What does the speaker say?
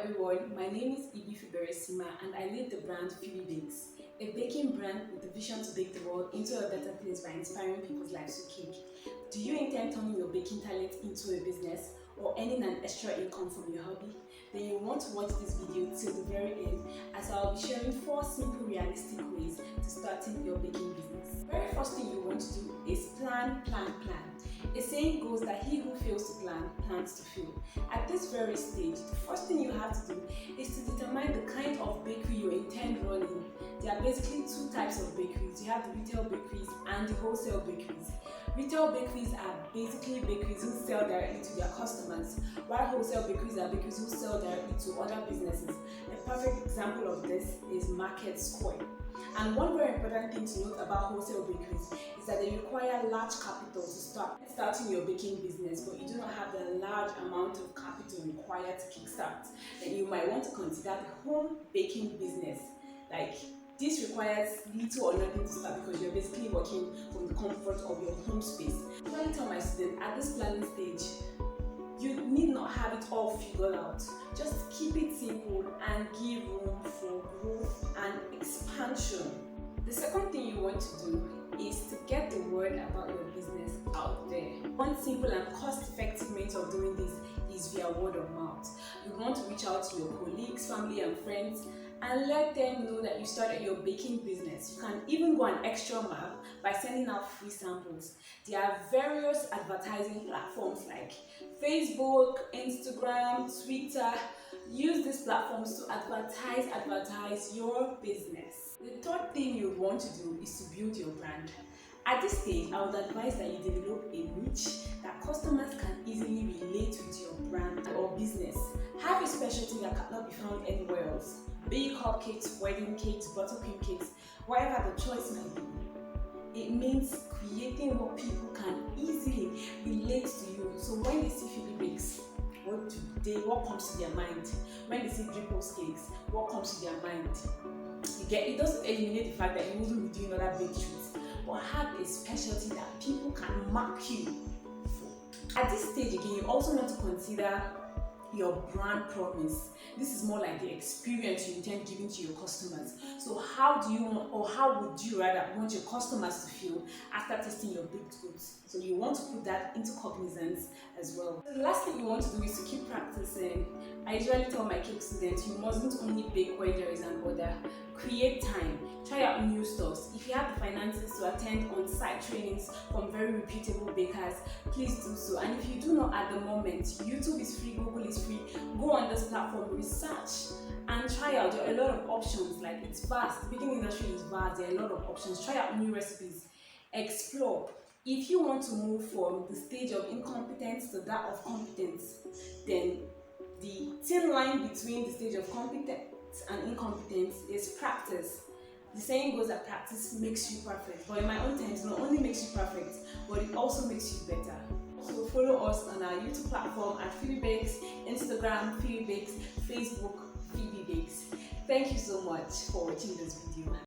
everyone, my name is Fibibakes and I lead the brand Fibibakes, a baking brand with the vision to bake the world into a better place by inspiring people's lives with cake. Do you intend turning your baking talent into a business or earning an extra income from your hobby? Then you want to watch this video till the very end, as I will be sharing 4 simple realistic ways to starting your baking business. The very first thing you want to do is plan. A saying goes that he who fails to plan, plans to fail. At this very stage, the first thing you have to do is to determine the kind of bakery you intend running. There are basically 2 types of bakeries. You have the retail bakeries and the wholesale bakeries. Retail bakeries are basically bakeries who sell directly to their customers, while wholesale bakeries are bakeries who sell directly to other businesses. A perfect example of this is Market Square. And one very important thing to note about wholesale bakeries is that they require large capital to starting your baking business, but you do not have the large amount of capital required to kickstart. Then you might want to consider the home baking business. Like, this requires little or nothing to start because you're basically working from the comfort of your home space. I tell my students at this planning stage, you need not have it all figured out. Just keep it simple and give room for growth and expansion. The second thing you want to do is to get the word about your business out there. One simple and cost-effective method of doing this is via word of mouth. You want to reach out to your colleagues, family and friends and let them know that you started your baking business. You can even go an extra mile by sending out free samples. There are various advertising platforms like Facebook, Instagram, Twitter. Use these platforms to advertise your business. The third thing you want to do is to build your brand. At this stage, I would advise that you develop a niche that customers can easily relate with your brand or business. Have a specialty that cannot be found anywhere else. Be it cupcakes, wedding cakes, buttercream cakes, whatever the choice might be. It means creating what people can easily relate to you. So when they see Fibibakes, what comes to their mind? When they see Dripples cakes, what comes to their mind? It doesn't eliminate the fact that you wouldn't be doing other baked treats, but have a specialty that people can mark you for. At this stage again, you also want to consider your brand promise. This is more like the experience you intend giving to your customers. So how would you rather want your customers to feel after testing your baked goods? So you want to put that into cognizance as well. The last thing you want to do is to keep practicing. I usually tell my cake students, you mustn't only bake when there is an order. Create time. Try out new stuffs. If you have the finances to attend on-site trainings from very reputable bakers, please do so. And if you do not at the moment, YouTube is free, Google is free. Go on this platform, research and try out. There are a lot of options. Like, it's vast. The baking industry is vast. There are a lot of options. Try out new recipes. Explore. If you want to move from the stage of incompetence to that of competence, then the thin line between the stage of competence and incompetence is practice. The saying goes that practice makes you perfect, but in my own terms, not only makes you perfect, but it also makes you better. So follow us on our YouTube platform at Fibibakes, Instagram Fibibakes, Facebook Fibibakes. Thank you so much for watching this video.